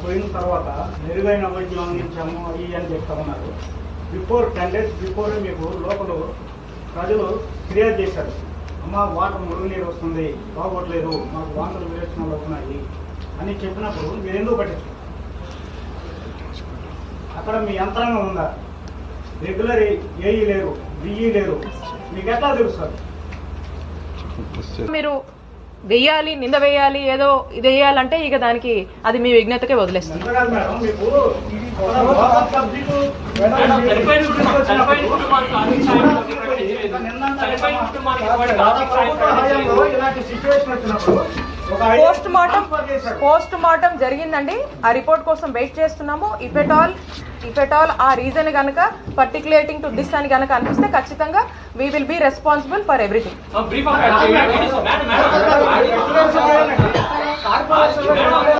పోయిన తర్వాత మెరుగైన వైద్యం అందించాము అవి అని చెప్తా ఉన్నారు. బిఫోర్ 10 days బిఫోర్ మీకు లోపల ప్రజలు ఫిర్యాదు చేశారు, అమ్మ వాటర్ మురుగునీరు వస్తుంది, బాగోట్లేదు, మాకు వాంతులు విరేచనాలు అవుతున్నాయి అని చెప్పినప్పుడు మీరు ఎందుకు పట్టించారు? అక్కడ మీ యంత్రాంగం ఉందా? రెగ్యులర్ ఏఈ లేరు, బిఈ లేరు, మీకు ఎట్లా తెలుస్తారు? మీరు వెయ్యాలి, నింద వేయాలి, ఏదో ఇది వేయాలంటే ఇక దానికి అది మీ విజ్ఞతకే వదిలేస్తాం. పోస్ట్ మార్టం జరిగిందండి, ఆ రిపోర్ట్ కోసం వెయిట్ చేస్తున్నాము. If at all a reason కనుక పర్టిక్యులేటింగ్ టు దిస్ అని కనుక అనిపిస్తే ఖచ్చితంగా we will be responsible for everything.